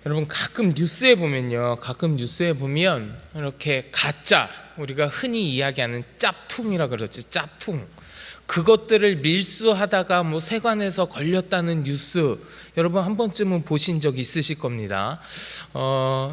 여러분 가끔 뉴스에 보면 이렇게 가짜, 우리가 흔히 이야기하는 짭퉁이라 그러지, 짭퉁, 그것들을 밀수하다가 세관에서 걸렸다는 뉴스, 여러분 한 번쯤은 보신 적 있으실 겁니다.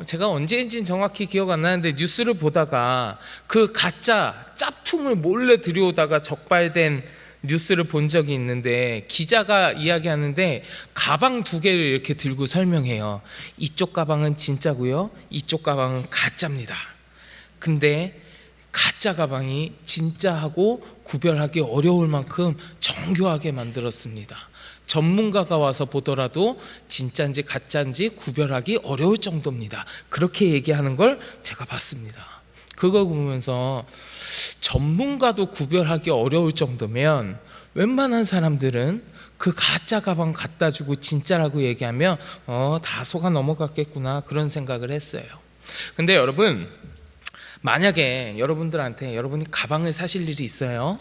제가 언제인지는 정확히 기억 안 나는데 뉴스를 보다가 그 가짜 짭퉁을 몰래 들여오다가 적발된 뉴스를 본 적이 있는데, 기자가 이야기하는데 가방 두 개를 이렇게 들고 설명해요. 이쪽 가방은 진짜고요, 이쪽 가방은 가짜입니다. 근데 가짜 가방이 진짜하고 구별하기 어려울 만큼 정교하게 만들었습니다. 전문가가 와서 보더라도 진짜인지 가짜인지 구별하기 어려울 정도입니다. 그렇게 얘기하는 걸 제가 봤습니다. 그거 보면서 전문가도 구별하기 어려울 정도면 웬만한 사람들은 그 가짜 가방 갖다 주고 진짜라고 얘기하면 다 속아 넘어갔겠구나, 그런 생각을 했어요. 근데 여러분, 만약에 여러분들한테 여러분이 가방을 사실 일이 있어요.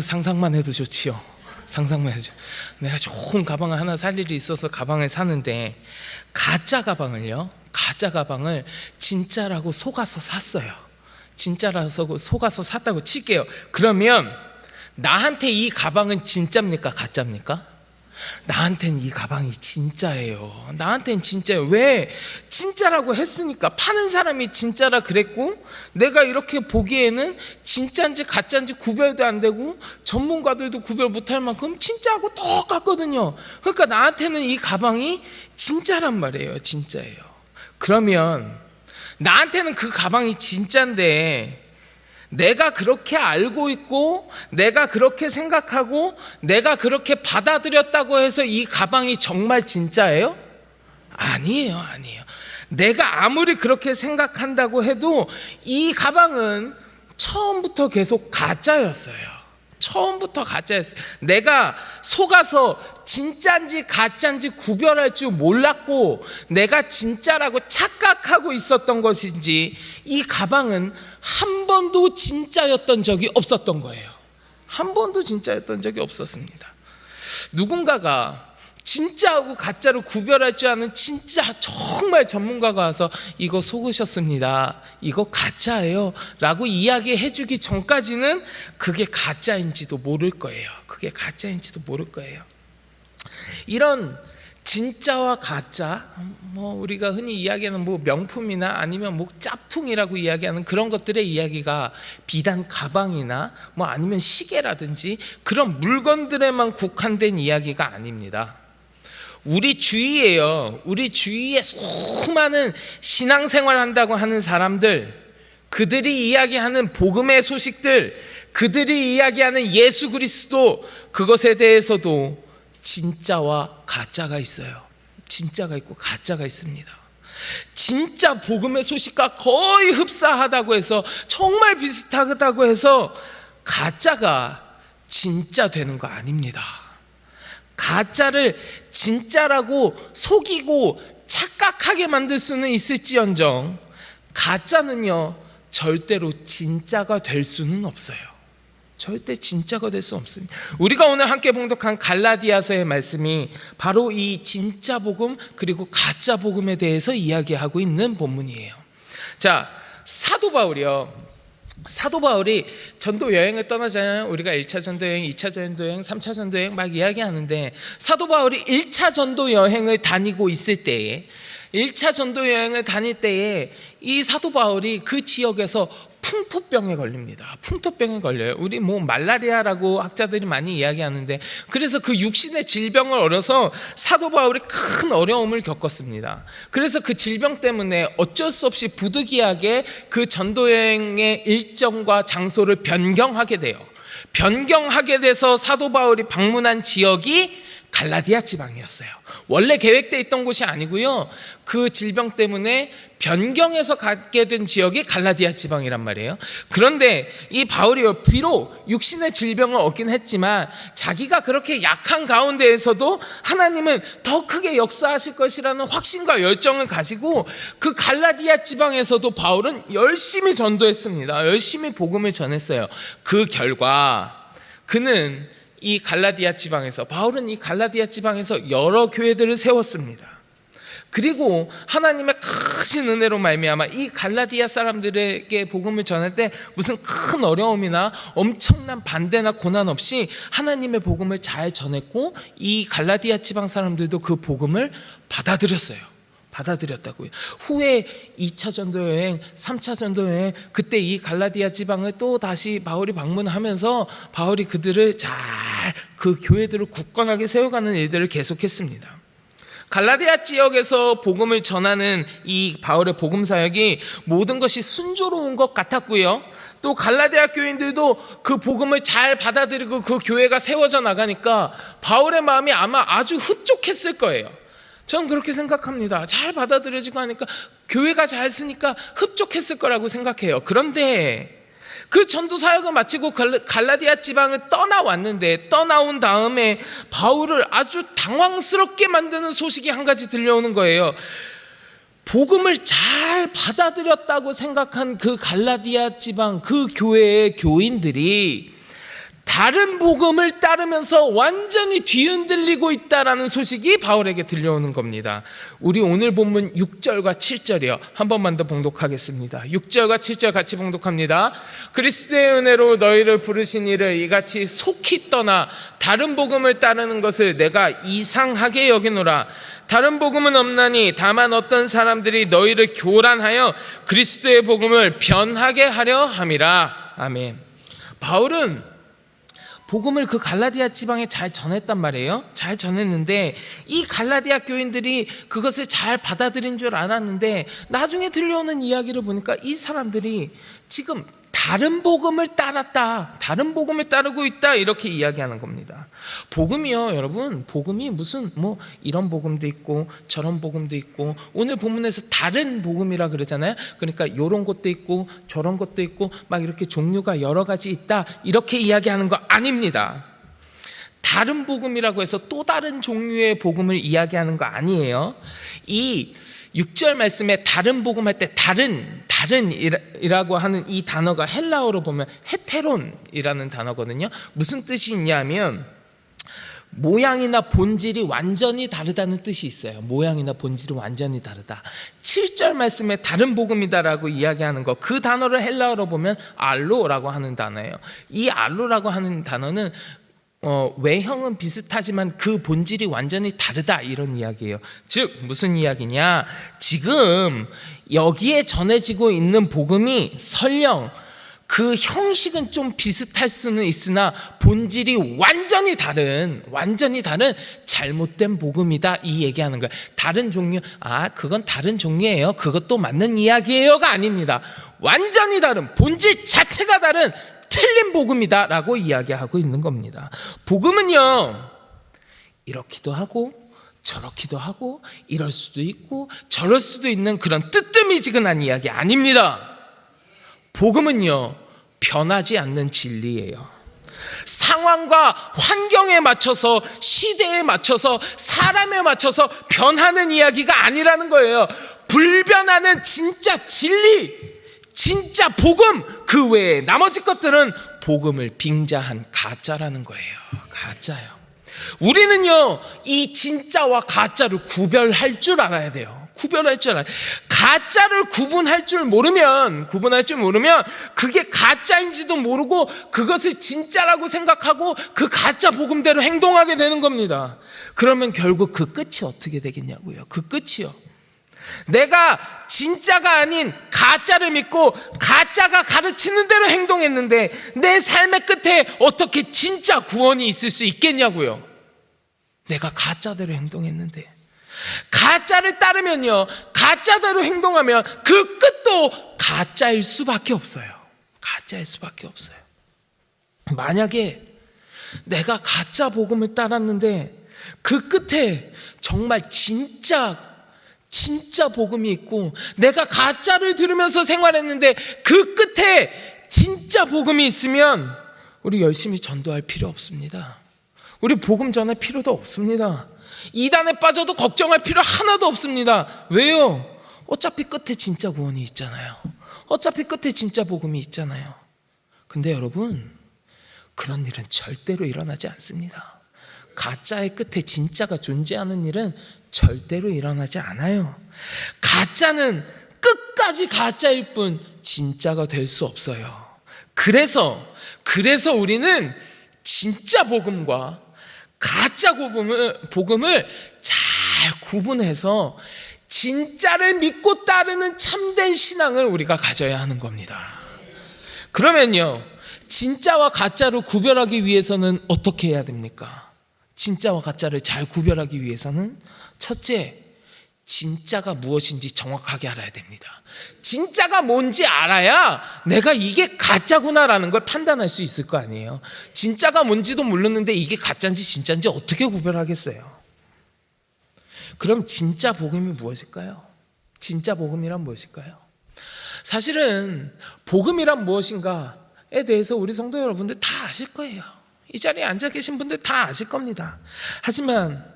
상상만 해도 좋지요. 상상만 해도. 내가 좋은 가방을 하나 살 일이 있어서 가방을 사는데 가짜 가방을 진짜라고 속아서 샀어요. 진짜라서 속아서 샀다고 칠게요. 그러면 나한테 이 가방은 진짜입니까, 가짜입니까? 나한테는 이 가방이 진짜예요. 나한테는 진짜예요. 왜? 진짜라고 했으니까. 파는 사람이 진짜라 그랬고, 내가 이렇게 보기에는 진짜인지 가짜인지 구별도 안 되고 전문가들도 구별 못할 만큼 진짜하고 똑같거든요. 그러니까 나한테는 이 가방이 진짜란 말이에요. 진짜예요. 그러면 나한테는 그 가방이 진짜인데, 내가 그렇게 알고 있고 내가 그렇게 생각하고 내가 그렇게 받아들였다고 해서 이 가방이 정말 진짜예요? 아니에요. 내가 아무리 그렇게 생각한다고 해도 이 가방은 처음부터 계속 가짜였어요. 내가 속아서 진짜인지 가짜인지 구별할 줄 몰랐고 내가 진짜라고 착각하고 있었던 것인지, 이 가방은 한 번도 진짜였던 적이 없었던 거예요. 한 번도 진짜였던 적이 없었습니다. 누군가가 진짜하고 가짜로 구별할 줄 아는 진짜 정말 전문가가 와서 이거 속으셨습니다, 이거 가짜예요 라고 이야기해 주기 전까지는 그게 가짜인지도 모를 거예요. 이런 진짜와 가짜, 우리가 흔히 이야기하는 명품이나 아니면 짭퉁이라고 이야기하는 그런 것들의 이야기가 비단 가방이나 아니면 시계라든지 그런 물건들에만 국한된 이야기가 아닙니다. 우리 주위에 수많은 신앙생활 한다고 하는 사람들, 그들이 이야기하는 복음의 소식들, 그들이 이야기하는 예수 그리스도, 그것에 대해서도 진짜와 가짜가 있어요. 진짜가 있고 가짜가 있습니다. 진짜 복음의 소식과 거의 흡사하다고 해서, 정말 비슷하다고 해서 가짜가 진짜 되는 거 아닙니다. 가짜를 진짜라고 속이고 착각하게 만들 수는 있을지언정 가짜는요, 절대로 진짜가 될 수는 없어요. 절대 진짜가 될 수 없습니다. 우리가 오늘 함께 봉독한 갈라디아서의 말씀이 바로 이 진짜 복음 그리고 가짜 복음에 대해서 이야기하고 있는 본문이에요. 자, 사도 바울이 전도 여행을 떠나잖아요. 우리가 1차 전도 여행, 2차 전도 여행, 3차 전도 여행 막 이야기하는데, 사도 바울이 1차 전도 여행을 다니고 있을 때에, 1차 전도 여행을 다닐 때에 이 사도 바울이 그 지역에서 풍토병에 걸립니다. 풍토병에 걸려요. 우리 말라리아라고 학자들이 많이 이야기하는데, 그래서 그 육신의 질병을 얻어서 사도 바울이 큰 어려움을 겪었습니다. 그래서 그 질병 때문에 어쩔 수 없이 부득이하게 그 전도여행의 일정과 장소를 변경하게 돼요. 변경하게 돼서 사도 바울이 방문한 지역이 갈라디아 지방이었어요. 원래 계획되어 있던 곳이 아니고요, 그 질병 때문에 변경해서 갖게 된 지역이 갈라디아 지방이란 말이에요. 그런데 이 바울이요, 비록 육신의 질병을 얻긴 했지만 자기가 그렇게 약한 가운데에서도 하나님은 더 크게 역사하실 것이라는 확신과 열정을 가지고 그 갈라디아 지방에서도 바울은 열심히 전도했습니다. 열심히 복음을 전했어요. 그 결과 바울은 이 갈라디아 지방에서 여러 교회들을 세웠습니다. 그리고 하나님의 크신 은혜로 말미암아 이 갈라디아 사람들에게 복음을 전할 때 무슨 큰 어려움이나 엄청난 반대나 고난 없이 하나님의 복음을 잘 전했고, 이 갈라디아 지방 사람들도 그 복음을 받아들였다고요. 후에 2차 전도 여행, 3차 전도 여행, 그때 이 갈라디아 지방을 또 다시 바울이 방문하면서 바울이 그들을 잘 그 교회들을 굳건하게 세워가는 일들을 계속했습니다. 갈라디아 지역에서 복음을 전하는 이 바울의 복음 사역이 모든 것이 순조로운 것 같았고요. 또 갈라디아 교인들도 그 복음을 잘 받아들이고 그 교회가 세워져 나가니까 바울의 마음이 아마 아주 흡족했을 거예요. 전 그렇게 생각합니다. 잘 받아들여지고 하니까 교회가 잘 쓰니까 흡족했을 거라고 생각해요. 그런데 그 전도 사역을 마치고 갈라디아 지방을 떠나왔는데, 떠나온 다음에 바울을 아주 당황스럽게 만드는 소식이 한 가지 들려오는 거예요. 복음을 잘 받아들였다고 생각한 그 갈라디아 지방 그 교회의 교인들이 다른 복음을 따르면서 완전히 뒤흔들리고 있다라는 소식이 바울에게 들려오는 겁니다. 우리 오늘 본문 6절과 7절이요. 한 번만 더 봉독하겠습니다. 6절과 7절 같이 봉독합니다. 그리스도의 은혜로 너희를 부르신 이를 이같이 속히 떠나 다른 복음을 따르는 것을 내가 이상하게 여기노라. 다른 복음은 없나니 다만 어떤 사람들이 너희를 교란하여 그리스도의 복음을 변하게 하려 함이라. 아멘. 바울은 복음을 그 갈라디아 지방에 잘 전했단 말이에요. 잘 전했는데 이 갈라디아 교인들이 그것을 잘 받아들인 줄 알았는데, 나중에 들려오는 이야기를 보니까 이 사람들이 지금 다른 복음을 따랐다, 다른 복음을 따르고 있다, 이렇게 이야기하는 겁니다. 복음이요, 여러분, 복음이 무슨 뭐 이런 복음도 있고 저런 복음도 있고, 오늘 본문에서 다른 복음이라 그러잖아요. 그러니까 이런 것도 있고 저런 것도 있고 막 이렇게 종류가 여러 가지 있다, 이렇게 이야기하는 거 아닙니다. 다른 복음이라고 해서 또 다른 종류의 복음을 이야기하는 거 아니에요. 이 6절 말씀에 다른 복음 할 때 다른이라고 하는 이 단어가 헬라어로 보면 헤테론이라는 단어거든요. 무슨 뜻이 있냐면 모양이나 본질이 완전히 다르다는 뜻이 있어요. 모양이나 본질이 완전히 다르다. 7절 말씀에 다른 복음이다라고 이야기하는 거, 그 단어를 헬라어로 보면 알로라고 하는 단어예요. 이 알로라고 하는 단어는 외형은 비슷하지만 그 본질이 완전히 다르다, 이런 이야기예요. 즉 무슨 이야기냐, 지금 여기에 전해지고 있는 복음이 설령 그 형식은 좀 비슷할 수는 있으나 본질이 완전히 다른 잘못된 복음이다, 이 얘기하는 거예요. 다른 종류, 그건 다른 종류예요, 그것도 맞는 이야기예요가 아닙니다. 완전히 다른, 본질 자체가 다른 틀린 복음이다 라고 이야기하고 있는 겁니다. 복음은요, 이렇기도 하고 저렇기도 하고 이럴 수도 있고 저럴 수도 있는 그런 뜨뜨미지근한 이야기 아닙니다. 복음은요, 변하지 않는 진리예요. 상황과 환경에 맞춰서, 시대에 맞춰서, 사람에 맞춰서 변하는 이야기가 아니라는 거예요. 불변하는 진짜 진리, 진짜 복음, 그 외에 나머지 것들은 복음을 빙자한 가짜라는 거예요. 가짜요. 우리는요, 이 진짜와 가짜를 구별할 줄 알아야 돼요. 구별할 줄 알아요. 가짜를 구분할 줄 모르면 그게 가짜인지도 모르고 그것을 진짜라고 생각하고 그 가짜 복음대로 행동하게 되는 겁니다. 그러면 결국 그 끝이 어떻게 되겠냐고요. 그 끝이요, 내가 진짜가 아닌 가짜를 믿고 가짜가 가르치는 대로 행동했는데 내 삶의 끝에 어떻게 진짜 구원이 있을 수 있겠냐고요. 내가 가짜대로 행동했는데. 가짜를 따르면요, 가짜대로 행동하면 그 끝도 가짜일 수밖에 없어요. 가짜일 수밖에 없어요. 만약에 내가 가짜 복음을 따랐는데 그 끝에 정말 진짜 복음이 있고, 내가 가짜를 들으면서 생활했는데 그 끝에 진짜 복음이 있으면 우리 열심히 전도할 필요 없습니다. 우리 복음 전할 필요도 없습니다. 이단에 빠져도 걱정할 필요 하나도 없습니다. 왜요? 어차피 끝에 진짜 구원이 있잖아요. 어차피 끝에 진짜 복음이 있잖아요. 근데 여러분, 그런 일은 절대로 일어나지 않습니다. 가짜의 끝에 진짜가 존재하는 일은 절대로 일어나지 않아요. 가짜는 끝까지 가짜일 뿐 진짜가 될 수 없어요. 그래서 우리는 진짜 복음과 가짜 복음을 잘 구분해서 진짜를 믿고 따르는 참된 신앙을 우리가 가져야 하는 겁니다. 그러면요, 진짜와 가짜로 구별하기 위해서는 어떻게 해야 됩니까? 진짜와 가짜를 잘 구별하기 위해서는 첫째, 진짜가 무엇인지 정확하게 알아야 됩니다. 진짜가 뭔지 알아야 내가 이게 가짜구나라는 걸 판단할 수 있을 거 아니에요. 진짜가 뭔지도 모르는데 이게 가짜인지 진짜인지 어떻게 구별하겠어요? 그럼 진짜 복음이 무엇일까요? 진짜 복음이란 무엇일까요? 사실은 복음이란 무엇인가에 대해서 우리 성도 여러분들 다 아실 거예요. 이 자리에 앉아 계신 분들 다 아실 겁니다. 하지만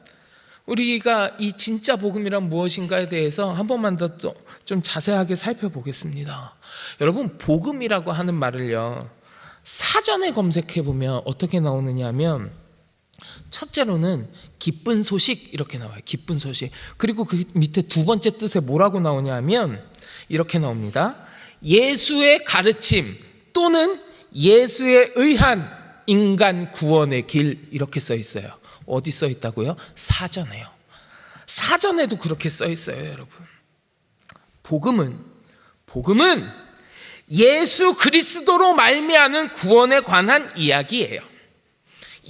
우리가 이 진짜 복음이란 무엇인가에 대해서 한 번만 더 좀 자세하게 살펴보겠습니다. 여러분, 복음이라고 하는 말을요, 사전에 검색해 보면 어떻게 나오느냐 하면 첫째로는 기쁜 소식 이렇게 나와요. 기쁜 소식. 그리고 그 밑에 두 번째 뜻에 뭐라고 나오냐 하면 이렇게 나옵니다. 예수의 가르침 또는 예수에 의한 인간 구원의 길, 이렇게 써 있어요. 어디 써 있다고요? 사전에요. 사전에도 그렇게 써 있어요, 여러분. 복음은 예수 그리스도로 말미암은 구원에 관한 이야기예요.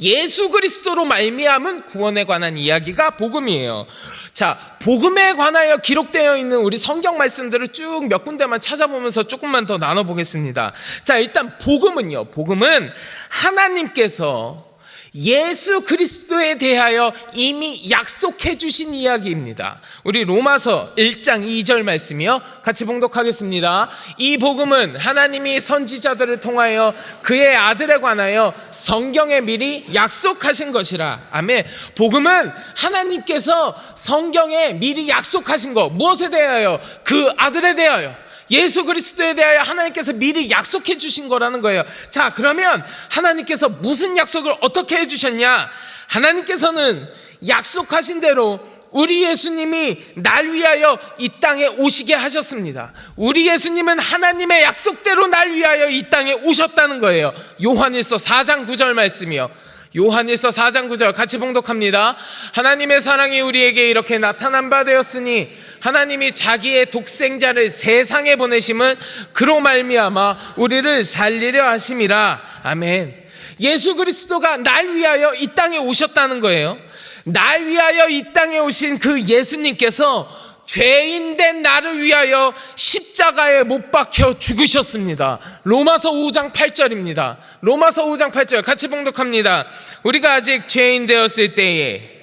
예수 그리스도로 말미암은 구원에 관한 이야기가 복음이에요. 자, 복음에 관하여 기록되어 있는 우리 성경 말씀들을 쭉 몇 군데만 찾아보면서 조금만 더 나눠보겠습니다. 자, 일단 복음은 하나님께서 예수 그리스도에 대하여 이미 약속해 주신 이야기입니다. 우리 로마서 1장 2절 말씀이요, 같이 봉독하겠습니다. 이 복음은 하나님이 선지자들을 통하여 그의 아들에 관하여 성경에 미리 약속하신 것이라. 아멘. 복음은 하나님께서 성경에 미리 약속하신 것, 무엇에 대하여? 그 아들에 대하여, 예수 그리스도에 대하여 하나님께서 미리 약속해 주신 거라는 거예요. 자, 그러면 하나님께서 무슨 약속을 어떻게 해 주셨냐? 하나님께서는 약속하신 대로 우리 예수님이 날 위하여 이 땅에 오시게 하셨습니다. 우리 예수님은 하나님의 약속대로 날 위하여 이 땅에 오셨다는 거예요. 요한일서 4장 9절 말씀이요. 요한일서 4장 9절 같이 봉독합니다. 하나님의 사랑이 우리에게 이렇게 나타난 바 되었으니 하나님이 자기의 독생자를 세상에 보내심은 그로 말미암아 우리를 살리려 하심이라. 아멘. 예수 그리스도가 날 위하여 이 땅에 오셨다는 거예요. 날 위하여 이 땅에 오신 그 예수님께서 죄인된 나를 위하여 십자가에 못 박혀 죽으셨습니다. 로마서 5장 8절입니다. 로마서 5장 8절 같이 봉독합니다. 우리가 아직 죄인 되었을 때에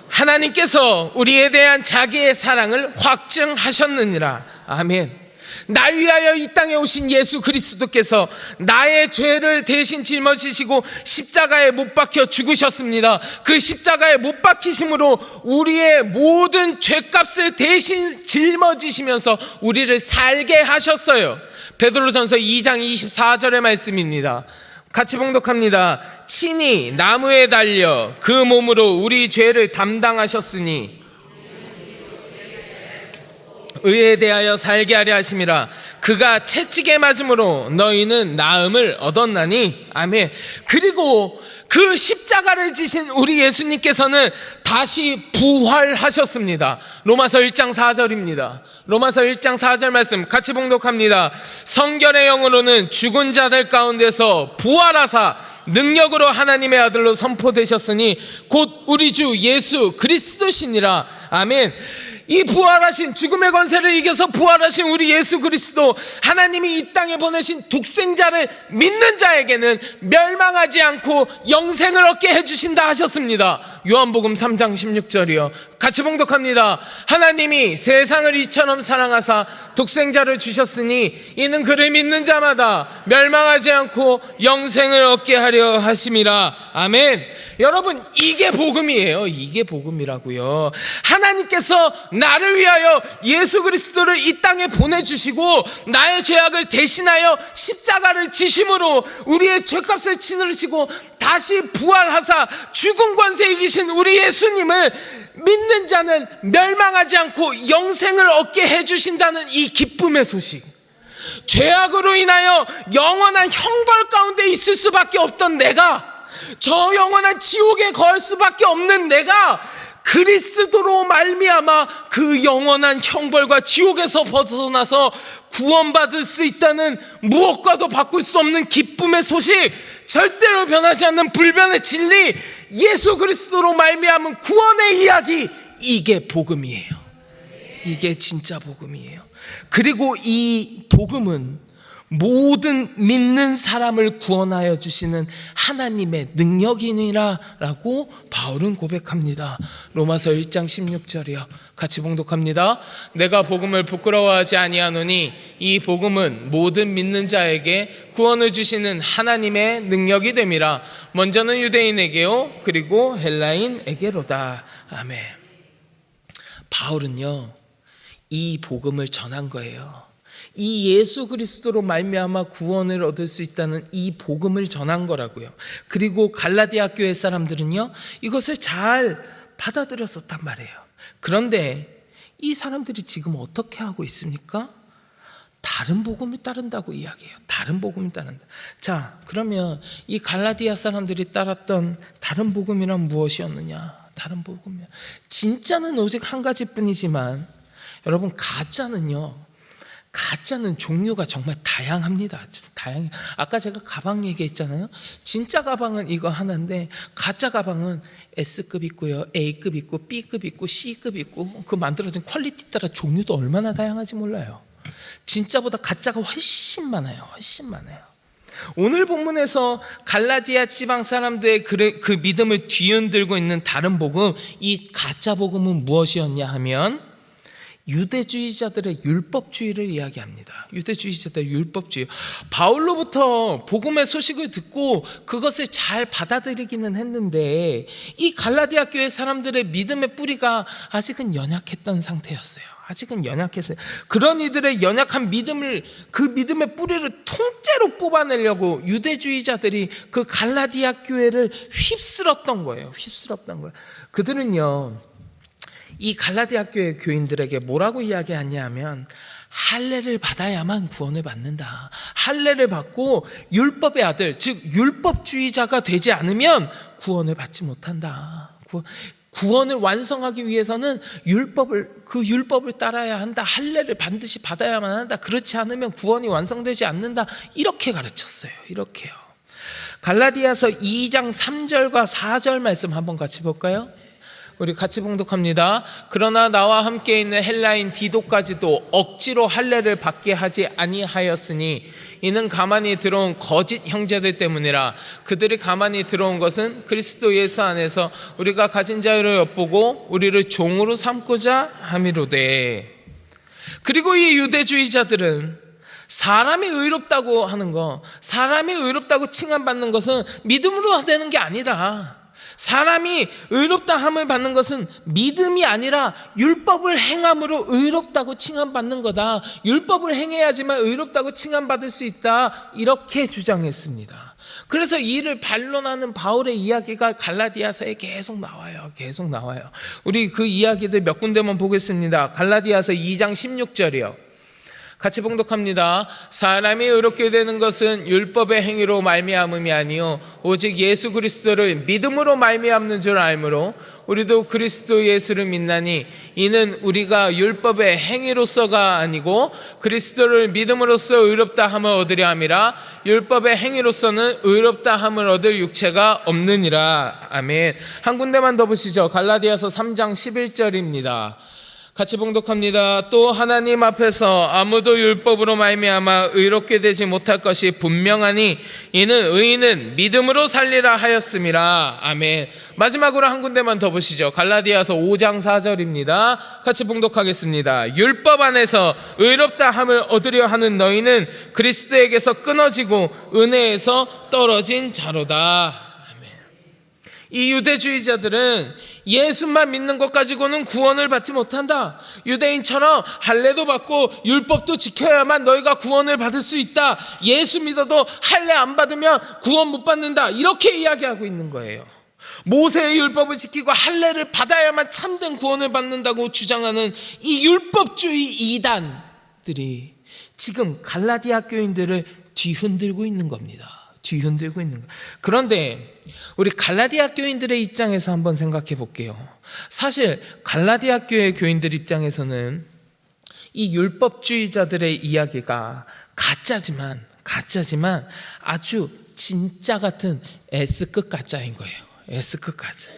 하나님께서 우리에 대한 자기의 사랑을 확증하셨느니라. 아멘. 날 위하여 이 땅에 오신 예수 그리스도께서 나의 죄를 대신 짊어지시고 십자가에 못 박혀 죽으셨습니다. 그 십자가에 못 박히심으로 우리의 모든 죄값을 대신 짊어지시면서 우리를 살게 하셨어요. 베드로전서 2장 24절의 말씀입니다. 같이 봉독합니다. 친히 나무에 달려 그 몸으로 우리 죄를 담당하셨으니 의에 대하여 살게 하려 하심이라. 그가 채찍에 맞음으로 너희는 나음을 얻었나니. 아멘. 그리고 그 십자가를 지신 우리 예수님께서는 다시 부활하셨습니다. 로마서 1장 4절입니다. 로마서 1장 4절 말씀 같이 봉독합니다. 성결의 영으로는 죽은 자들 가운데서 부활하사 능력으로 하나님의 아들로 선포되셨으니 곧 우리 주 예수 그리스도시니라. 아멘. 이 부활하신, 죽음의 권세를 이겨서 부활하신 우리 예수 그리스도, 하나님이 이 땅에 보내신 독생자를 믿는 자에게는 멸망하지 않고 영생을 얻게 해주신다 하셨습니다. 요한복음 3장 16절이요. 같이 봉독합니다. 하나님이 세상을 이처럼 사랑하사 독생자를 주셨으니 이는 그를 믿는 자마다 멸망하지 않고 영생을 얻게 하려 하심이라. 아멘. 여러분, 이게 복음이에요. 이게 복음이라고요. 하나님께서 나를 위하여 예수 그리스도를 이 땅에 보내주시고 나의 죄악을 대신하여 십자가를 지심으로 우리의 죄값을 치르시고 다시 부활하사 죽은 권세 이기신 우리 예수님을 믿는 자는 멸망하지 않고 영생을 얻게 해주신다는 이 기쁨의 소식. 죄악으로 인하여 영원한 형벌 가운데 있을 수밖에 없던 내가, 저 영원한 지옥에 걸 수밖에 없는 내가 그리스도로 말미암아 그 영원한 형벌과 지옥에서 벗어나서 구원받을 수 있다는 무엇과도 바꿀 수 없는 기쁨의 소식, 절대로 변하지 않는 불변의 진리, 예수 그리스도로 말미암은 구원의 이야기, 이게 복음이에요. 이게 진짜 복음이에요. 그리고 이 복음은 모든 믿는 사람을 구원하여 주시는 하나님의 능력이니라 라고 바울은 고백합니다. 로마서 1장 16절이요. 같이 봉독합니다. 내가 복음을 부끄러워하지 아니하노니 이 복음은 모든 믿는 자에게 구원을 주시는 하나님의 능력이 됨이라. 먼저는 유대인에게요, 그리고 헬라인에게로다. 아멘. 바울은요, 이 복음을 전한 거예요. 이 예수 그리스도로 말미암아 구원을 얻을 수 있다는 이 복음을 전한 거라고요. 그리고 갈라디아 교회 사람들은요, 이것을 잘 받아들였었단 말이에요. 그런데 이 사람들이 지금 어떻게 하고 있습니까? 다른 복음을 따른다고 이야기해요. 다른 복음을 따른다. 자, 그러면 이 갈라디아 사람들이 따랐던 다른 복음이란 무엇이었느냐? 다른 복음이야. 진짜는 오직 한 가지뿐이지만 여러분, 가짜는 종류가 정말 다양합니다. 다양해. 아까 제가 가방 얘기했잖아요. 진짜 가방은 이거 하나인데 가짜 가방은 S급 있고요, A급 있고, B급 있고, C급 있고, 그 만들어진 퀄리티 따라 종류도 얼마나 다양한지 몰라요. 진짜보다 가짜가 훨씬 많아요. 훨씬 많아요. 오늘 본문에서 갈라디아 지방 사람들의 그 믿음을 뒤흔들고 있는 다른 복음, 이 가짜 복음은 무엇이었냐 하면 유대주의자들의 율법주의를 이야기합니다. 유대주의자들의 율법주의. 바울로부터 복음의 소식을 듣고 그것을 잘 받아들이기는 했는데 이 갈라디아 교회 사람들의 믿음의 뿌리가 아직은 연약했던 상태였어요. 아직은 연약했어요. 그런 이들의 연약한 믿음을, 그 믿음의 뿌리를 통째로 뽑아내려고 유대주의자들이 그 갈라디아 교회를 휩쓸었던 거예요. 그들은요, 이 갈라디아 교회 교인들에게 뭐라고 이야기하냐 하면 할례를 받아야만 구원을 받는다. 할례를 받고 율법의 아들, 즉 율법주의자가 되지 않으면 구원을 받지 못한다. 구원을 완성하기 위해서는 그 율법을 따라야 한다. 할례를 반드시 받아야만 한다. 그렇지 않으면 구원이 완성되지 않는다. 이렇게 가르쳤어요. 이렇게요. 갈라디아서 2장 3절과 4절 말씀 한번 같이 볼까요? 우리 같이 봉독합니다. 그러나 나와 함께 있는 헬라인 디도까지도 억지로 할례를 받게 하지 아니하였으니 이는 가만히 들어온 거짓 형제들 때문이라. 그들이 가만히 들어온 것은 그리스도 예수 안에서 우리가 가진 자유를 엿보고 우리를 종으로 삼고자 함이로되. 그리고 이 유대주의자들은 사람이 의롭다고 하는 거, 사람이 의롭다고 칭함받는 것은 믿음으로 되는 게 아니다. 사람이 의롭다 함을 받는 것은 믿음이 아니라 율법을 행함으로 의롭다고 칭함받는 거다. 율법을 행해야지만 의롭다고 칭함받을 수 있다. 이렇게 주장했습니다. 그래서 이를 반론하는 바울의 이야기가 갈라디아서에 계속 나와요. 우리 그 이야기들 몇 군데만 보겠습니다. 갈라디아서 2장 16절이요. 같이 봉독합니다. 사람이 의롭게 되는 것은 율법의 행위로 말미암음이 아니요 오직 예수 그리스도를 믿음으로 말미암는 줄 알므로 우리도 그리스도 예수를 믿나니 이는 우리가 율법의 행위로서가 아니고 그리스도를 믿음으로써 의롭다 함을 얻으려 함이라. 율법의 행위로서는 의롭다 함을 얻을 육체가 없느니라. 아멘. 한 군데만 더 보시죠. 갈라디아서 3장 11절입니다. 같이 봉독합니다. 또 하나님 앞에서 아무도 율법으로 말미암아 의롭게 되지 못할 것이 분명하니 이는 의인은 믿음으로 살리라 하였음이라. 아멘. 마지막으로 한 군데만 더 보시죠. 갈라디아서 5장 4절입니다. 같이 봉독하겠습니다. 율법 안에서 의롭다 함을 얻으려 하는 너희는 그리스도에게서 끊어지고 은혜에서 떨어진 자로다. 이 유대주의자들은 예수만 믿는 것 가지고는 구원을 받지 못한다. 유대인처럼 할례도 받고 율법도 지켜야만 너희가 구원을 받을 수 있다. 예수 믿어도 할례 안 받으면 구원 못 받는다. 이렇게 이야기하고 있는 거예요. 모세의 율법을 지키고 할례를 받아야만 참된 구원을 받는다고 주장하는 이 율법주의 이단들이 지금 갈라디아 교인들을 뒤흔들고 있는 겁니다. 뒤흔들고 있는 거예요. 그런데 우리 갈라디아 교인들의 입장에서 한번 생각해 볼게요. 사실 갈라디아 교회 교인들 입장에서는 이 율법주의자들의 이야기가 가짜지만 아주 진짜 같은 S급 가짜인 거예요. S급 가짜.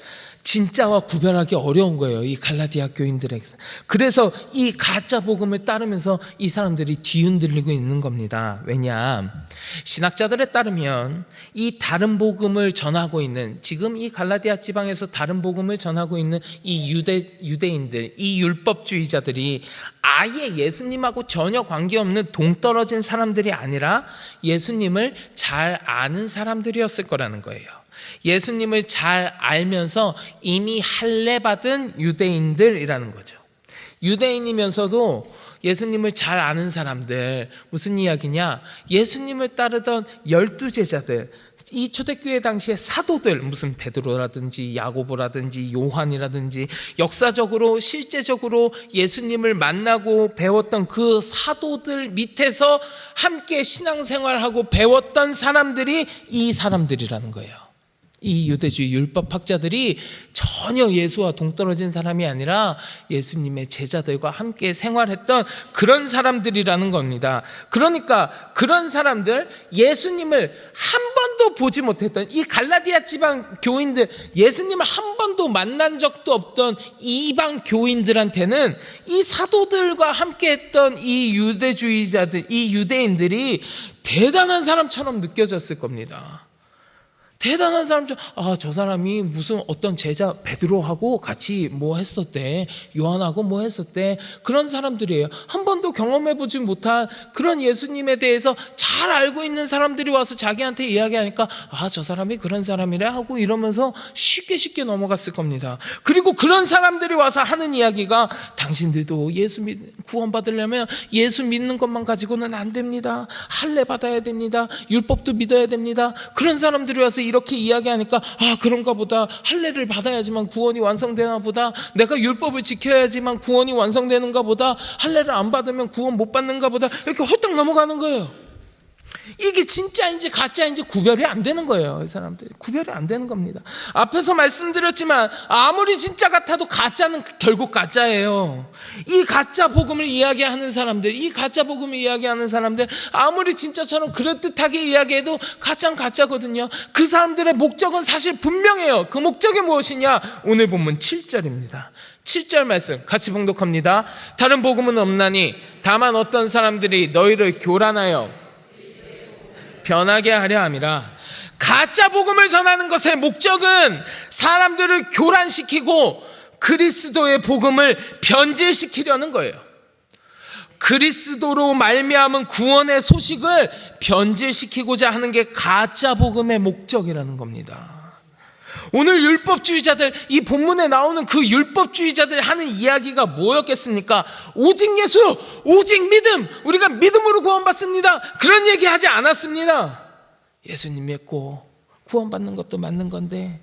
진짜와 구별하기 어려운 거예요, 이 갈라디아 교인들에게. 그래서 이 가짜 복음을 따르면서 이 사람들이 뒤흔들리고 있는 겁니다. 왜냐? 신학자들에 따르면 이 다른 복음을 전하고 있는, 지금 이 갈라디아 지방에서 다른 복음을 전하고 있는 이 유대인들, 이 율법주의자들이 아예 예수님하고 전혀 관계없는 동떨어진 사람들이 아니라 예수님을 잘 아는 사람들이었을 거라는 거예요. 예수님을 잘 알면서 이미 할례 받은 유대인들이라는 거죠. 유대인이면서도 예수님을 잘 아는 사람들, 무슨 이야기냐? 예수님을 따르던 12제자들, 이 초대교회 당시의 사도들, 무슨 베드로라든지 야고보라든지 요한이라든지 역사적으로 실제적으로 예수님을 만나고 배웠던 그 사도들 밑에서 함께 신앙생활하고 배웠던 사람들이 이 사람들이라는 거예요. 이 유대주의 율법학자들이 전혀 예수와 동떨어진 사람이 아니라 예수님의 제자들과 함께 생활했던 그런 사람들이라는 겁니다. 그러니까 그런 사람들, 예수님을 한 번도 보지 못했던 이 갈라디아 지방 교인들, 예수님을 한 번도 만난 적도 없던 이방 교인들한테는 이 사도들과 함께 했던 이 유대주의자들, 이 유대인들이 대단한 사람처럼 느껴졌을 겁니다. 대단한 사람들, 저 사람이 무슨 어떤 제자 베드로하고 같이 뭐 했었대, 요한하고 뭐 했었대, 그런 사람들이에요. 한 번도 경험해보지 못한 그런 예수님에 대해서 잘 알고 있는 사람들이 와서 자기한테 이야기하니까 저 사람이 그런 사람이래 하고 이러면서 쉽게 넘어갔을 겁니다. 그리고 그런 사람들이 와서 하는 이야기가, 당신들도 예수 구원 받으려면 예수 믿는 것만 가지고는 안 됩니다. 할례 받아야 됩니다. 율법도 믿어야 됩니다. 그런 사람들이 와서 이렇게 이야기하니까 그런가 보다, 할례를 받아야지만 구원이 완성되나 보다, 내가 율법을 지켜야지만 구원이 완성되는가 보다, 할례를 안 받으면 구원 못 받는가 보다, 이렇게 홀딱 넘어가는 거예요. 이게 진짜인지 가짜인지 구별이 안 되는 거예요. 이 사람들이 구별이 안 되는 겁니다. 앞에서 말씀드렸지만 아무리 진짜 같아도 가짜는 결국 가짜예요. 이 가짜 복음을 이야기하는 사람들, 이 가짜 복음을 이야기하는 사람들, 아무리 진짜처럼 그럴듯하게 이야기해도 가짜는 가짜거든요. 그 사람들의 목적은 사실 분명해요. 그 목적이 무엇이냐? 오늘 본문 7절입니다. 7절 말씀 같이 봉독합니다. 다른 복음은 없나니 다만 어떤 사람들이 너희를 교란하여 변하게 하려 함이라. 가짜 복음을 전하는 것의 목적은 사람들을 교란시키고 그리스도의 복음을 변질시키려는 거예요. 그리스도로 말미암은 구원의 소식을 변질시키고자 하는 게 가짜 복음의 목적이라는 겁니다. 오늘 율법주의자들, 이 본문에 나오는 그 율법주의자들 하는 이야기가 뭐였겠습니까? 오직 예수, 오직 믿음, 우리가 믿음으로 구원받습니다, 그런 얘기 하지 않았습니다. 예수님 믿고 구원받는 것도 맞는 건데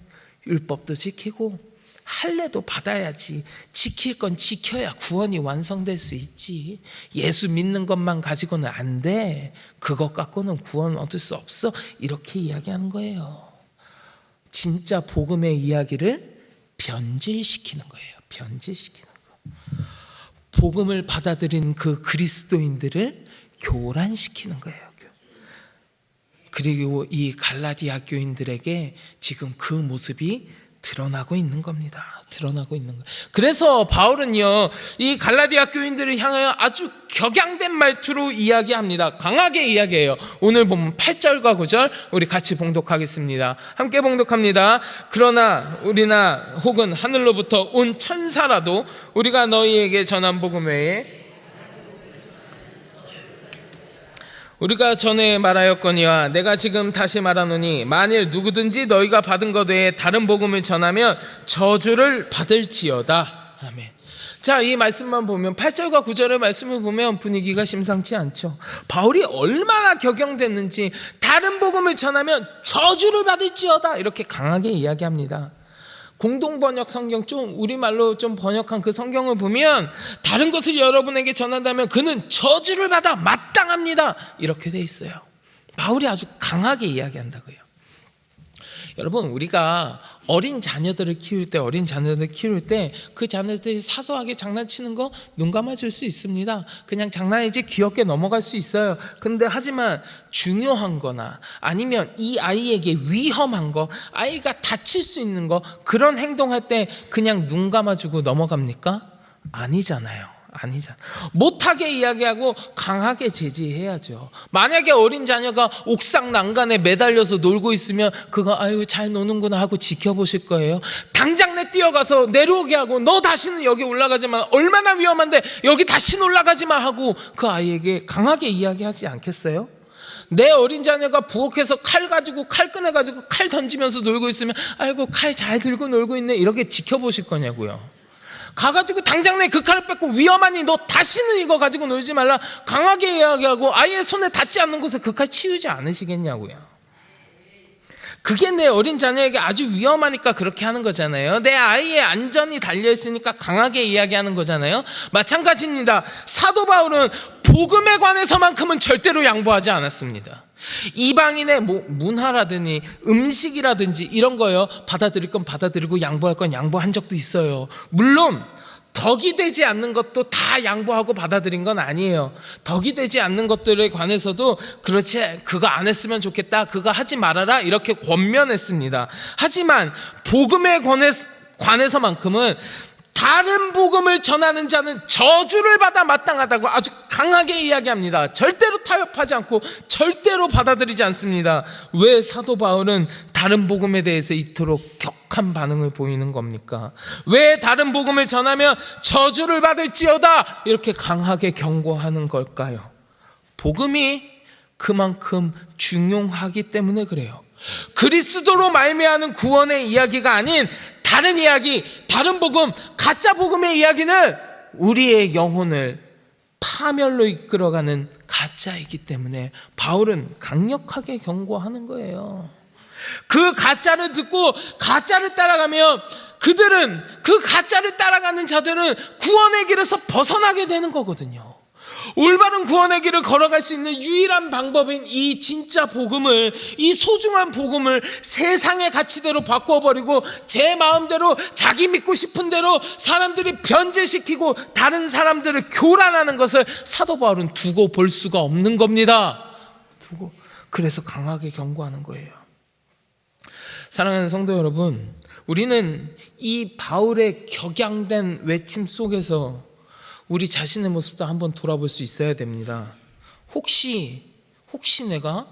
율법도 지키고 할례도 받아야지, 지킬 건 지켜야 구원이 완성될 수 있지, 예수 믿는 것만 가지고는 안 돼, 그것 갖고는 구원 얻을 수 없어, 이렇게 이야기하는 거예요. 진짜 복음의 이야기를 변질시키는 거예요. 변질시키는 거. 복음을 받아들인 그 그리스도인들을 교란시키는 거예요. 그리고 이 갈라디아 교인들에게 지금 그 모습이 드러나고 있는 겁니다. 드러나고 있는 거예요. 그래서 바울은요, 이 갈라디아 교인들을 향하여 아주 격양된 말투로 이야기합니다. 강하게 이야기해요. 오늘 보면 8절과 9절 우리 같이 봉독하겠습니다. 함께 봉독합니다. 그러나 우리나 혹은 하늘로부터 온 천사라도 우리가 너희에게 전한 복음 외에 우리가 전에 말하였거니와 내가 지금 다시 말하노니 만일 누구든지 너희가 받은 것 외에 다른 복음을 전하면 저주를 받을지어다. 아멘. 자, 이 말씀만 보면 8절과 9절의 말씀을 보면 분위기가 심상치 않죠. 바울이 얼마나 격영됐는지 다른 복음을 전하면 저주를 받을지어다 이렇게 강하게 이야기합니다. 공동번역 성경, 좀 우리말로 좀 번역한 그 성경을 보면 다른 것을 여러분에게 전한다면 그는 저주를 받아 마땅합니다 이렇게 돼 있어요. 바울이 아주 강하게 이야기한다고요. 여러분, 우리가 어린 자녀들을 키울 때 그 자녀들이 사소하게 장난치는 거 눈 감아줄 수 있습니다. 그냥 장난이지 귀엽게 넘어갈 수 있어요. 근데 하지만 중요한 거나 아니면 이 아이에게 위험한 거, 아이가 다칠 수 있는 거, 그런 행동할 때 그냥 눈 감아주고 넘어갑니까? 아니잖아요. 못하게 이야기하고 강하게 제지해야죠. 만약에 어린 자녀가 옥상 난간에 매달려서 놀고 있으면 그거 아유 잘 노는구나 하고 지켜보실 거예요? 당장 뛰어가서 내려오게 하고 너 다시는 여기 올라가지 마, 얼마나 위험한데 여기 다시는 올라가지 마 하고 그 아이에게 강하게 이야기하지 않겠어요? 내 어린 자녀가 부엌에서 칼 꺼내가지고 칼 던지면서 놀고 있으면 아이고 칼 잘 들고 놀고 있네 이렇게 지켜보실 거냐고요. 가가지고 당장 내 그 칼을 뺏고 위험하니 너 다시는 이거 가지고 놀지 말라 강하게 이야기하고 아이의 손에 닿지 않는 곳에 그 칼 치우지 않으시겠냐고요. 그게 내 어린 자녀에게 아주 위험하니까 그렇게 하는 거잖아요. 내 아이의 안전이 달려있으니까 강하게 이야기하는 거잖아요. 마찬가지입니다. 사도 바울은 복음에 관해서만큼은 절대로 양보하지 않았습니다. 이방인의 문화라든지 음식이라든지 이런 거요, 받아들일 건 받아들이고 양보할 건 양보한 적도 있어요. 물론 덕이 되지 않는 것도 다 양보하고 받아들인 건 아니에요. 덕이 되지 않는 것들에 관해서도 그렇지, 그거 안 했으면 좋겠다, 그거 하지 말아라 이렇게 권면했습니다. 하지만 복음에 관해서만큼은 다른 복음을 전하는 자는 저주를 받아 마땅하다고 아주 강하게 이야기합니다. 절대로 타협하지 않고 절대로 받아들이지 않습니다. 왜 사도 바울은 다른 복음에 대해서 이토록 격한 반응을 보이는 겁니까? 왜 다른 복음을 전하면 저주를 받을지어다 이렇게 강하게 경고하는 걸까요? 복음이 그만큼 중요하기 때문에 그래요. 그리스도로 말미암은 구원의 이야기가 아닌 다른 이야기, 다른 복음, 가짜 복음의 이야기는 우리의 영혼을 파멸로 이끌어가는 가짜이기 때문에 바울은 강력하게 경고하는 거예요. 그 가짜를 듣고 가짜를 따라가면 그들은, 그 가짜를 따라가는 자들은 구원의 길에서 벗어나게 되는 거거든요. 올바른 구원의 길을 걸어갈 수 있는 유일한 방법인 이 진짜 복음을, 이 소중한 복음을 세상의 가치대로 바꿔버리고 제 마음대로 자기 믿고 싶은 대로 사람들이 변질시키고 다른 사람들을 교란하는 것을 사도 바울은 두고 볼 수가 없는 겁니다. 그래서 강하게 경고하는 거예요. 사랑하는 성도 여러분, 우리는 이 바울의 격양된 외침 속에서 우리 자신의 모습도 한번 돌아볼 수 있어야 됩니다. 혹시 내가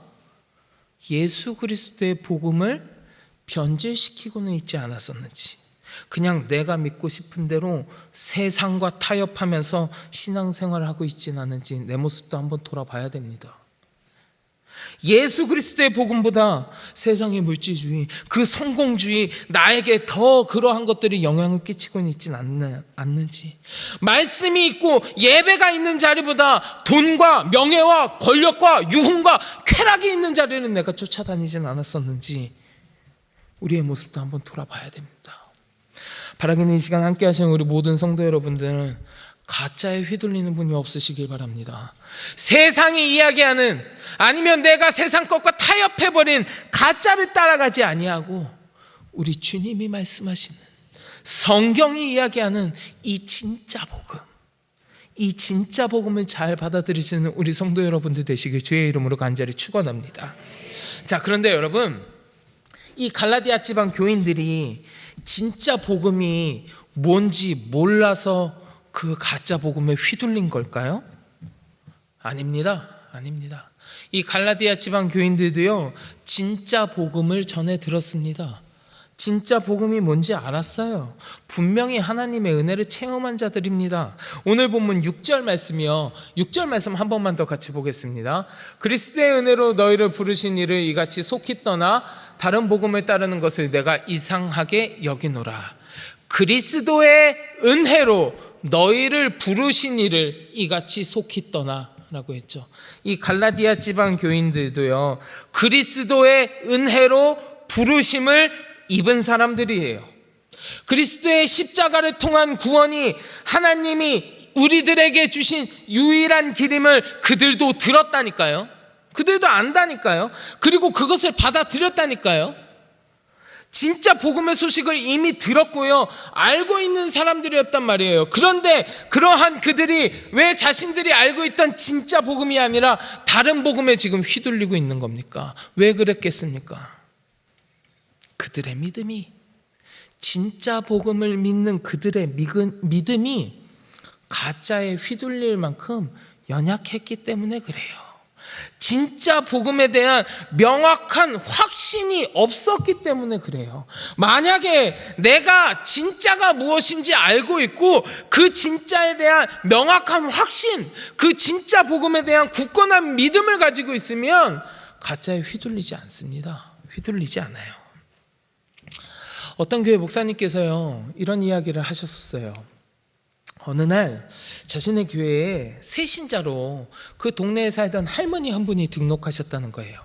예수 그리스도의 복음을 변질시키고는 있지 않았었는지, 그냥 내가 믿고 싶은 대로 세상과 타협하면서 신앙생활을 하고 있지는 않은지 내 모습도 한번 돌아봐야 됩니다. 예수 그리스도의 복음보다 세상의 물질주의, 그 성공주의, 나에게 더 그러한 것들이 영향을 끼치고 있지는 않는지, 말씀이 있고 예배가 있는 자리보다 돈과 명예와 권력과 유흥과 쾌락이 있는 자리를 내가 쫓아다니진 않았었는지 우리의 모습도 한번 돌아봐야 됩니다. 바라기는 이 시간 함께 하시는 우리 모든 성도 여러분들은 가짜에 휘둘리는 분이 없으시길 바랍니다. 세상이 이야기하는, 아니면 내가 세상 것과 타협해버린 가짜를 따라가지 아니하고 우리 주님이 말씀하시는, 성경이 이야기하는 이 진짜 복음, 이 진짜 복음을 잘 받아들이시는 우리 성도 여러분들 되시길 주의 이름으로 간절히 축원합니다. 자, 그런데 여러분, 이 갈라디아 지방 교인들이 진짜 복음이 뭔지 몰라서 그 가짜 복음에 휘둘린 걸까요? 아닙니다. 이 갈라디아 지방 교인들도요, 진짜 복음을 전해 들었습니다. 진짜 복음이 뭔지 알았어요. 분명히 하나님의 은혜를 체험한 자들입니다. 오늘 본문 6절 말씀이요. 6절 말씀 한 번만 더 같이 보겠습니다. 그리스도의 은혜로 너희를 부르신 이를 이같이 속히 떠나 다른 복음을 따르는 것을 내가 이상하게 여기노라. 그리스도의 은혜로 너희를 부르신 이를 이같이 속히 떠나 라고 했죠. 이 갈라디아 지방 교인들도요, 그리스도의 은혜로 부르심을 입은 사람들이에요. 그리스도의 십자가를 통한 구원이 하나님이 우리들에게 주신 유일한 길임을 그들도 들었다니까요. 그들도 안다니까요. 그리고 그것을 받아들였다니까요. 진짜 복음의 소식을 이미 들었고요, 알고 있는 사람들이었단 말이에요. 그런데 그러한 그들이 왜 자신들이 알고 있던 진짜 복음이 아니라 다른 복음에 지금 휘둘리고 있는 겁니까? 왜 그랬겠습니까? 그들의 믿음이, 진짜 복음을 믿는 그들의 믿음이 가짜에 휘둘릴 만큼 연약했기 때문에 그래요. 진짜 복음에 대한 명확한 확신이 없었기 때문에 그래요. 만약에 내가 진짜가 무엇인지 알고 있고 그 진짜에 대한 명확한 확신, 그 진짜 복음에 대한 굳건한 믿음을 가지고 있으면 가짜에 휘둘리지 않습니다. 휘둘리지 않아요. 어떤 교회 목사님께서요, 이런 이야기를 하셨었어요. 어느 날 자신의 교회에 새신자로 그 동네에 살던 할머니 한 분이 등록하셨다는 거예요.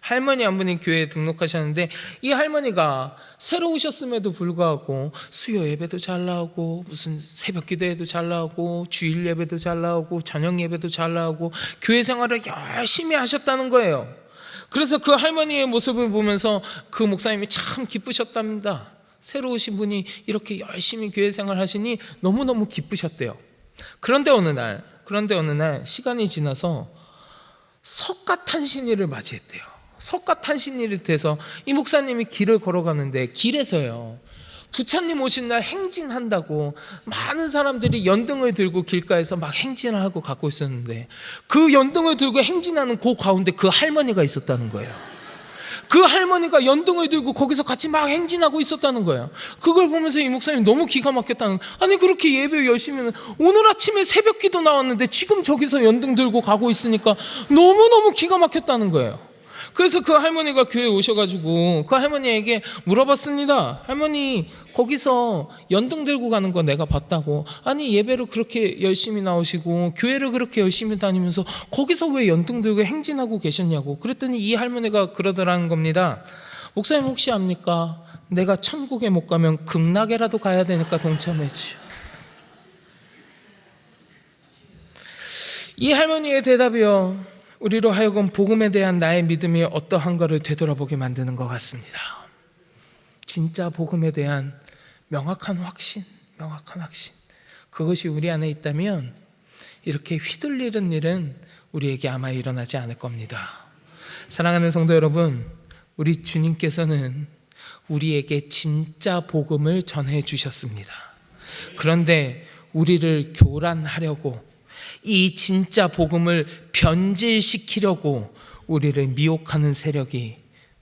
할머니 한 분이 교회에 등록하셨는데 이 할머니가 새로 오셨음에도 불구하고 수요 예배도 잘 나오고 무슨 새벽 기도회도 잘 나오고 주일 예배도 잘 나오고 저녁 예배도 잘 나오고 교회 생활을 열심히 하셨다는 거예요. 그래서 그 할머니의 모습을 보면서 그 목사님이 참 기쁘셨답니다. 새로 오신 분이 이렇게 열심히 교회 생활 하시니 너무너무 기쁘셨대요. 그런데 어느 날 시간이 지나서 석가탄신일을 맞이했대요. 석가탄신일이 돼서 이 목사님이 길을 걸어가는데 길에서요, 부처님 오신 날 행진한다고 많은 사람들이 연등을 들고 길가에서 막 행진을 하고 갖고 있었는데 그 연등을 들고 행진하는 그 가운데 그 할머니가 있었다는 거예요. 그 할머니가 연등을 들고 거기서 같이 막 행진하고 있었다는 거예요. 그걸 보면서 이 목사님 너무 기가 막혔다는 거예요. 아니 그렇게 예배 열심히 하면 오늘 아침에 새벽 기도 나왔는데 지금 저기서 연등 들고 가고 있으니까 너무너무 기가 막혔다는 거예요. 그래서 그 할머니가 교회에 오셔가지고 그 할머니에게 물어봤습니다. 할머니, 거기서 연등 들고 가는 거 내가 봤다고. 아니 예배를 그렇게 열심히 나오시고 교회를 그렇게 열심히 다니면서 거기서 왜 연등 들고 행진하고 계셨냐고. 그랬더니 이 할머니가 그러더라는 겁니다. 목사님 혹시 압니까? 내가 천국에 못 가면 극락에라도 가야 되니까 동참해줘. 이 할머니의 대답이요, 우리로 하여금 복음에 대한 나의 믿음이 어떠한가를 되돌아보게 만드는 것 같습니다. 진짜 복음에 대한 명확한 확신, 그것이 우리 안에 있다면 이렇게 휘둘리는 일은 우리에게 아마 일어나지 않을 겁니다. 사랑하는 성도 여러분, 우리 주님께서는 우리에게 진짜 복음을 전해 주셨습니다. 그런데 우리를 교란하려고, 이 진짜 복음을 변질시키려고 우리를 미혹하는 세력이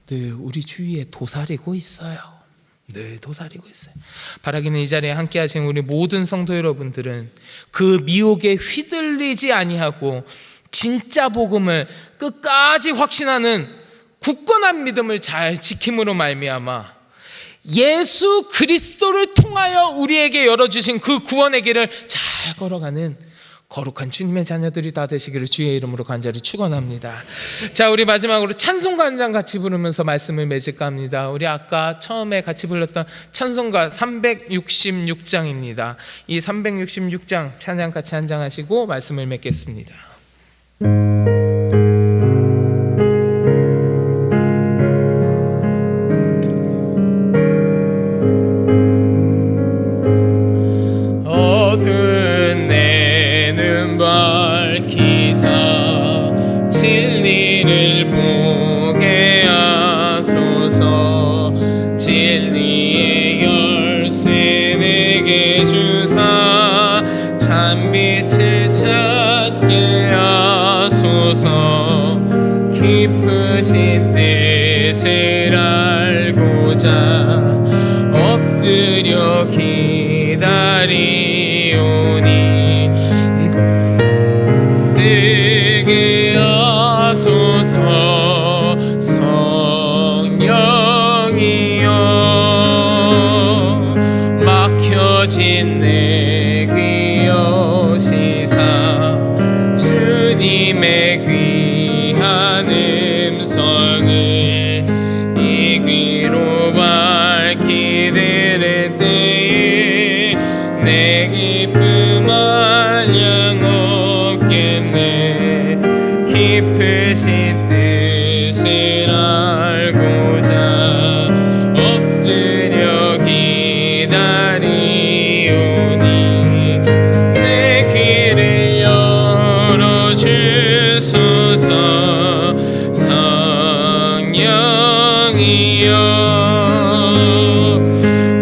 늘 우리 주위에 도사리고 있어요. 바라기는 이 자리에 함께 하신 우리 모든 성도 여러분들은 그 미혹에 휘둘리지 아니하고 진짜 복음을 끝까지 확신하는 굳건한 믿음을 잘 지킴으로 말미암아 예수 그리스도를 통하여 우리에게 열어주신 그 구원의 길을 잘 걸어가는 거룩한 주님의 자녀들이 다 되시기를 주의 이름으로 간절히 축원합니다. 자, 우리 마지막으로 찬송가 한 장 같이 부르면서 말씀을 맺을까 합니다. 우리 아까 처음에 같이 불렀던 찬송가 366장입니다. 이 366장 찬양 같이 한 장 하시고 말씀을 맺겠습니다. 진리를 보게 하소서. 진리의 열쇠 내게 주사 참빛을 찾게 하소서. 깊으신 뜻을 알고자 엎드려 기다리오니 뜨게 하소서 성령이여 막혀진 내 귀 여시사 주님의 귀한 음성을 이 귀로 밝히 들을 때에 내 기쁨 한량 없겠네. 깊으신 뜻을 알고자 엎드려 기다리오니 내 귀를 열어주소서 성령이여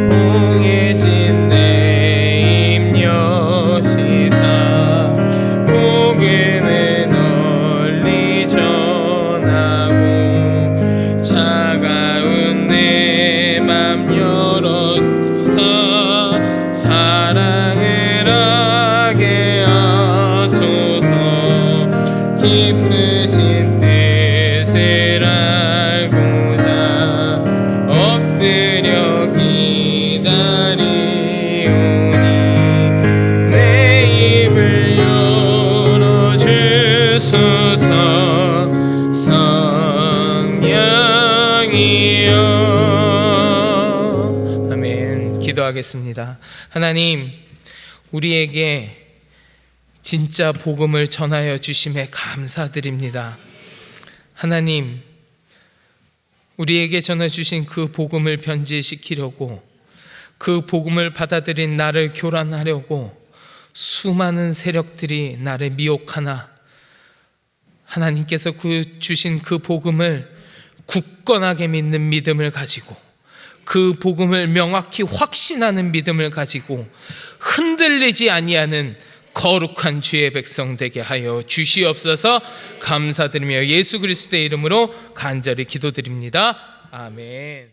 공해진 내 입 여시사 복음을 널리 전하고 차가운 내 맘 열어서 사랑을 하게 하소서. 깊으신 뜻을 알고자 엎드려 기다리오니 내 입을 열어주소서 성령이여. 아멘. 기도하겠습니다. 하나님, 우리에게 진짜 복음을 전하여 주심에 감사드립니다. 하나님, 우리에게 전해주신 그 복음을 변질시키려고, 그 복음을 받아들인 나를 교란하려고 수많은 세력들이 나를 미혹하나 하나님께서 주신 그 복음을 굳건하게 믿는 믿음을 가지고, 그 복음을 명확히 확신하는 믿음을 가지고 흔들리지 아니하는 거룩한 주의 백성 되게 하여 주시옵소서. 감사드리며 예수 그리스도의 이름으로 간절히 기도드립니다. 아멘.